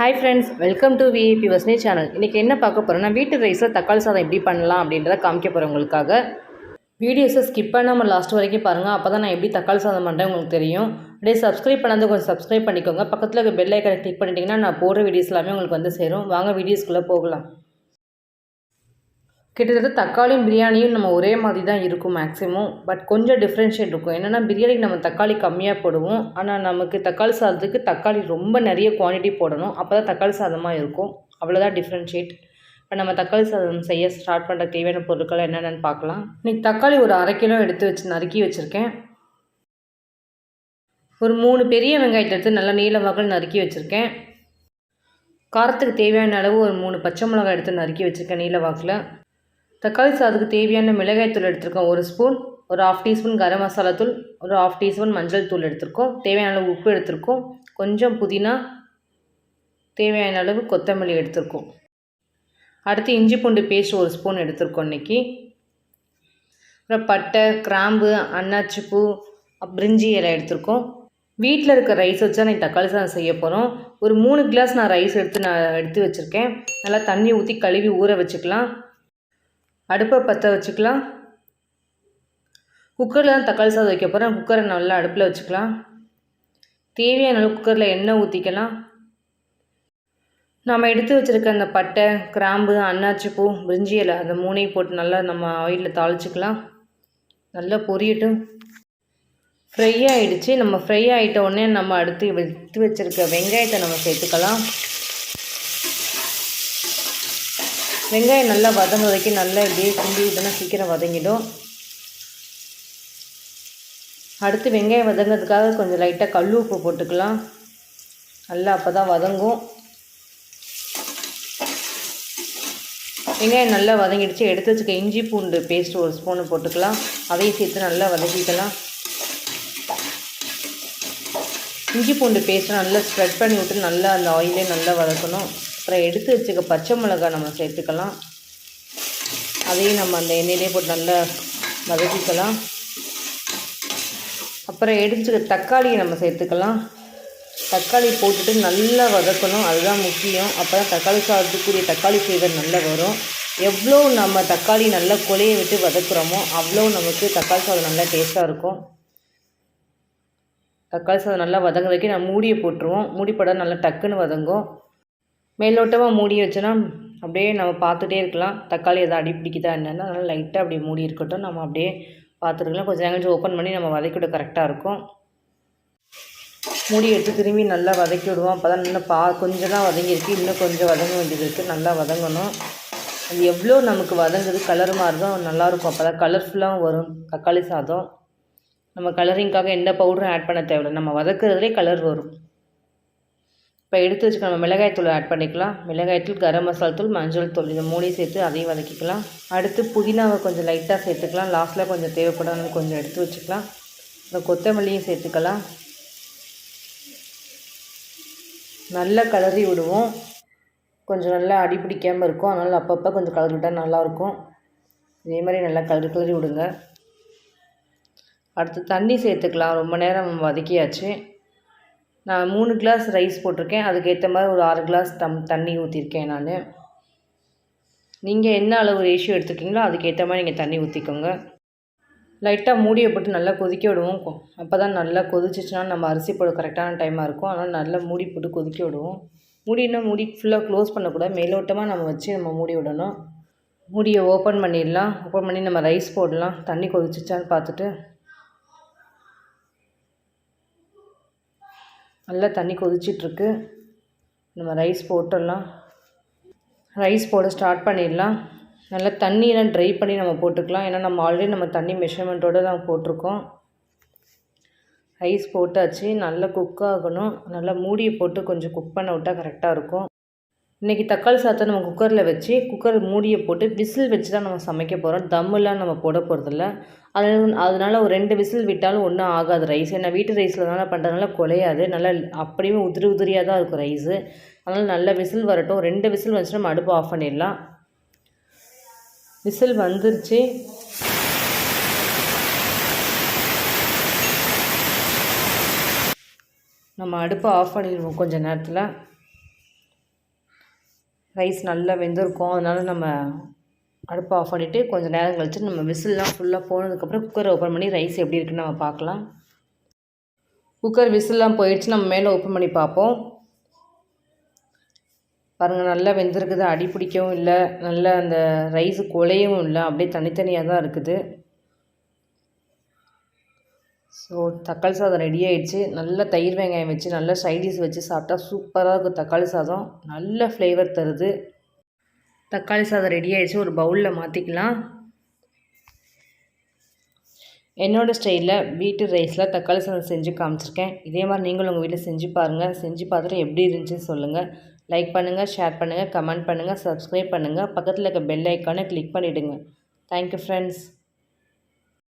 Hi friends, welcome to VIP வசனி channel. இன்றைக்கி என்ன பார்க்க போகிறோன்னா, வீட்டு ரைஸில் தக்காளி சாதம் எப்படி பண்ணலாம் அப்படின்றத காமிக்க போகிறேன் உங்களுக்காக. வீடியோஸை ஸ்கிப் பண்ணாமல் லாஸ்ட் வரைக்கும் பாருங்கள். அப்போ தான் நான் எப்படி தக்காளி சாதம் பண்ணுறேன் உங்களுக்கு தெரியும். அப்படியே சப்ஸ்கிரைப் பண்ணாத கொஞ்சம் சப்ஸ்கிரைப் பண்ணிக்கோங்க. பக்கத்தில் இருக்க பெல் ஐக்கனை கிளிக் பண்ணிட்டீங்கன்னா நான் போடுற வீடியோஸ் எல்லாமே உங்களுக்கு வந்து சேரும். வாங்க வீடியோஸ்குள்ளே போகலாம். கிட்டத்தட்ட தக்காளியும் பிரியாணியும் நம்ம ஒரே மாதிரி தான் இருக்கும் மேக்ஸிமம். பட் கொஞ்சம் டிஃப்ரென்ஷியேட் இருக்கும். என்னென்னா பிரியாணிக்கு நம்ம தக்காளி கம்மியாக போடுவோம். ஆனால் நமக்கு தக்காளி சாதத்துக்கு தக்காளி ரொம்ப நிறைய குவான்டிட்டி போடணும். அப்போ தான் தக்காளி சாதமாக இருக்கும். அவ்வளோதான் டிஃப்ரென்ஷியேட். இப்போ நம்ம தக்காளி சாதம் செய்ய ஸ்டார்ட் பண்ணுற தேவையான பொருட்கள் என்னென்னு பார்க்கலாம். இன்றைக்கி தக்காளி ஒரு 1/2 கிலோ எடுத்து நறுக்கி வச்சுருக்கேன். ஒரு 3 பெரிய வெங்காயத்தை எடுத்து நல்லா நீல வாக்கில் நறுக்கி வச்சுருக்கேன். காரத்துக்கு தேவையான அளவு ஒரு 3 பச்சை மிளகாய் எடுத்து நறுக்கி வச்சுருக்கேன் நீல வாக்கில். தக்காளி சாதத்துக்கு தேவையான மிளகாய் தூள் எடுத்துருக்கோம் 1 ஸ்பூன், ஒரு 1/2 டீஸ்பூன் கரம் மசாலா தூள், ஒரு 1/2 டீஸ்பூன் மஞ்சள் தூள் எடுத்துருக்கோம். தேவையான அளவு உப்பு எடுத்துருக்கோம். கொஞ்சம் புதினா, தேவையான அளவு கொத்தமல்லி எடுத்துருக்கோம். அடுத்து இஞ்சி பூண்டு பேஸ்ட் 1 ஸ்பூன் எடுத்துருக்கோம் இன்றைக்கி. அப்புறம் பட்டை, கிராம்பு, அன்னாச்சி பூ, பிரிஞ்சி இலை எடுத்துருக்கோம். வீட்டில் இருக்க ரைஸ் வச்சா நான் தக்காளி சாதம் செய்ய போகிறோம். ஒரு 3 கிளாஸ் நான் ரைஸ் எடுத்து வச்சுருக்கேன். நல்லா தண்ணி ஊற்றி கழுவி ஊற வச்சுக்கலாம். அடுப்பை பற்ற வச்சுக்கலாம். குக்கரில் தான் தக்காளி சாதம் வைக்க போகிறேன். குக்கரை நல்லா அடுப்பில் வச்சுக்கலாம். தேவையான அளவு குக்கரில் எண்ணெய் ஊற்றிக்கலாம். நம்ம எடுத்து வச்சுருக்க அந்த பட்டை, கிராம்பு, அன்னாச்சி பூ, பிரிஞ்சி இலை அந்த 3ஐயும் போட்டு நல்லா நம்ம ஆயிலில் தாளிச்சிக்கலாம். நல்லா பொரியட்டும். ஃப்ரை ஆகிடுச்சு. நம்ம ஃப்ரை ஆகிட்ட உடனே நம்ம எடுத்து வச்சுருக்க வெங்காயத்தை நம்ம சேர்த்துக்கலாம். வெங்காயம் நல்லா வதங்க வரைக்கும் நல்லா இப்படியே கிண்டி விட்டோன்னா சீக்கிரம் வதங்கிடும். அடுத்து வெங்காயம் வதங்கிறதுக்காக கொஞ்சம் லைட்டாக கல் உப்பு போட்டுக்கலாம். நல்லா அப்போ தான் வதங்கும். வெங்காயம் நல்லா வதங்கிடுச்சு. எடுத்து வச்சுக்க இஞ்சி பூண்டு பேஸ்ட் 1 ஸ்பூனு போட்டுக்கலாம். அதையும் சேர்த்து நல்லா வதக்கிக்கலாம். இஞ்சி பூண்டு பேஸ்ட்டை நல்லா ஸ்ப்ரெட் பண்ணி விட்டு நல்லா அந்த ஆயிலே நல்லா வதக்கணும். அப்புறம் எடுத்து வச்சுக்க பச்சை மிளகாய் நம்ம சேர்த்துக்கலாம். அதையும் நம்ம அந்த எண்ணெயிலே போட்டு நல்லா வதக்கிக்கலாம். அப்புறம் எடுத்து தக்காளியை நம்ம சேர்த்துக்கலாம். தக்காளி போட்டுட்டு நல்லா வதக்கணும். அதுதான் முக்கியம். அப்போ தான் தக்காளி சாதத்துக்குரிய தக்காளி ஃப்ளேவர் நல்லா வரும். எவ்வளோ நம்ம தக்காளி நல்லா கொலையை விட்டு வதக்குறோமோ அவ்வளோ நமக்கு தக்காளி சாதம் நல்லா டேஸ்ட்டாக இருக்கும். தக்காளி சாதம் நல்லா வதங்க வரைக்கும் நான் மூடியை போட்டுருவோம். மூடி போட்டால் நல்லா டக்குன்னு வதங்கும். மேலோட்டமாக மூடி வச்சோன்னா அப்படியே நம்ம பார்த்துட்டே இருக்கலாம். தக்காளி எதாவது அடி பிடிக்குதா என்னென்னா நல்லா லைட்டாக அப்படியே மூடி இருக்கட்டும். நம்ம அப்படியே பார்த்துருக்கலாம். கொஞ்சம் நேரம் ஓப்பன் பண்ணி நம்ம வதக்கிவிட கரெக்டாக இருக்கும். மூடி எடுத்து திரும்பி நல்லா வதக்கி விடுவோம். அப்போ தான் இன்னும் கொஞ்சம் தான் வதங்கியிருக்கு. இன்னும் கொஞ்சம் வதங்க வேண்டியது இருக்குது. நல்லா வதங்கணும். அது எவ்வளோ நமக்கு வதங்குது கலர் மாறுதோ நல்லாயிருக்கும். அப்போ தான் கலர்ஃபுல்லாகவும் வரும் தக்காளி சாதம். நம்ம கலரிங்காக எந்த பவுடரும் ஆட் பண்ண தேவையில்லை. நம்ம வதக்குறதுலே கலர் வரும். இப்போ எடுத்து வச்சுக்க நம்ம மிளகாய்த்தூள் ஆட் பண்ணிக்கலாம். மிளகாய்த்தூள், கரம் மசாலா தூள், மஞ்சள் தூள் இது 3ஐயும் சேர்த்து அதையும் வதக்கிக்கலாம். அடுத்து புதினாவை கொஞ்சம் லைட்டாக சேர்த்துக்கலாம். லாஸ்ட்டில் கொஞ்சம் தேவைப்படாமல் கொஞ்சம் எடுத்து வச்சுக்கலாம். அப்புறம் கொத்தமல்லியும் சேர்த்துக்கலாம். நல்லா கலரி விடுவோம். கொஞ்சம் நல்லா அடி பிடிக்காமல் இருக்கும். அதனால் அப்பப்போ கொஞ்சம் கலரி விட்டால் நல்லாயிருக்கும். இதே மாதிரி நல்லா கலரி விடுங்க. அடுத்து தண்ணி சேர்த்துக்கலாம். ரொம்ப நேரம் வதக்கியாச்சு. நான் 3 கிளாஸ் ரைஸ் போட்டிருக்கேன். அதுக்கேற்ற மாதிரி ஒரு 6 கிளாஸ் தண்ணி ஊற்றிருக்கேன் நான். நீங்கள் என்ன அளவு ரேஷியோ எடுத்துக்கிங்களோ அதுக்கேற்ற மாதிரி நீங்கள் தண்ணி ஊற்றிக்கோங்க. லைட்டாக மூடியை போட்டு நல்லா கொதிக்க விடுவோம். அப்போ தான் நல்லா கொதிச்சிச்சுன்னா நம்ம அரிசி போட கரெக்டான டைமாக இருக்கும். அதனால் நல்லா மூடி போட்டு கொதிக்க விடுவோம். மூடி ஃபுல்லாக க்ளோஸ் பண்ணக்கூடாது. மேலோட்டமாக நம்ம வச்சு நம்ம மூடி விடணும். மூடியை ஓப்பன் பண்ணிடலாம். ஓப்பன் பண்ணி நம்ம ரைஸ் போடலாம். தண்ணி கொதிச்சிச்சான்னு பார்த்துட்டு நல்லா தண்ணி கொதிச்சிட்ருக்கு. நம்ம ரைஸ் போட்டுடலாம். ரைஸ் போட ஸ்டார்ட் பண்ணிடலாம். நல்லா தண்ணியெல்லாம் ட்ரை பண்ணி நம்ம போட்டுக்கலாம். ஏன்னா நம்ம ஆல்ரெடி நம்ம தண்ணி மெஷர்மெண்ட்டோடு தான் போட்டிருக்கோம். ரைஸ் போட்டாச்சு. நல்லா குக் ஆகணும். நல்லா மூடியை போட்டு கொஞ்சம் குக் பண்ண விட்டால் கரெக்டாக இருக்கும். இன்றைக்கி தக்காளி சாதத்தை நம்ம குக்கரில் வச்சு குக்கர் மூடியை போட்டு விசில் வச்சு தான் நம்ம சமைக்க போகிறோம். தம்மெல்லாம் நம்ம போட போகிறதில்ல. அதனால் ஒரு 2 விசில் விட்டாலும் ஒன்றும் ஆகாது ரைஸ். ஏன்னா வீட்டு ரைஸில் தான் பண்ணுறதுனால குலையாது. நல்லா அப்படியே உதிரியாக தான் இருக்கும் ரைஸு. அதனால் நல்ல விசில் வரட்டும். 2 விசில் வச்சு நம்ம அடுப்பு ஆஃப் பண்ணிடலாம். விசில் வந்துருச்சு. நம்ம அடுப்பை ஆஃப் பண்ணிடுவோம் கொஞ்சம் நேரத்தில். ரைஸ் நல்லா வெந்திருக்கும். அதனால் நம்ம அடுப்பை ஆஃப் பண்ணிவிட்டு கொஞ்சம் நேரம் கழிச்சு நம்ம விசில்லாம் ஃபுல்லாக போனதுக்கப்புறம் குக்கரை ஓப்பன் பண்ணி ரைஸ் எப்படி இருக்குன்னு நம்ம பார்க்கலாம். குக்கர் விசில்லாம் போயிடுச்சு. நம்ம மேலே ஓப்பன் பண்ணி பார்ப்போம். பாருங்கள், நல்லா வெந்திருக்குது. அடி பிடிக்கவும் இல்லை, நல்லா அந்த ரைஸு குழையவும் இல்லை, அப்படியே தனித்தனியாக தான் இருக்குது. ஸோ தக்காளி சாதம் ரெடி ஆகிடுச்சு. நல்ல தயிர் வெங்காயம் வச்சு நல்ல சைடிஷ் வச்சு சாப்பிட்டா சூப்பராக இருக்கும். தக்காளி சாதம் நல்ல ஃப்ளேவர் தருது. தக்காளி சாதம் ரெடி ஆகிடுச்சு. ஒரு பவுலில் மாற்றிக்கலாம். என்னோடய ஸ்டைலில் வீட்டு ரைஸில் தக்காளி சாதம் செஞ்சு காமிச்சிருக்கேன். இதே மாதிரி நீங்களும் உங்கள் வீட்டில் செஞ்சு பாருங்கள். செஞ்சு பார்த்துட்டு எப்படி இருந்துச்சுன்னு சொல்லுங்கள். லைக் பண்ணுங்கள், ஷேர் பண்ணுங்கள், கமெண்ட் பண்ணுங்கள், சப்ஸ்கிரைப் பண்ணுங்கள். பக்கத்தில் இருக்க பெல் ஐக்கானை கிளிக் பண்ணிவிடுங்க. Thank you friends.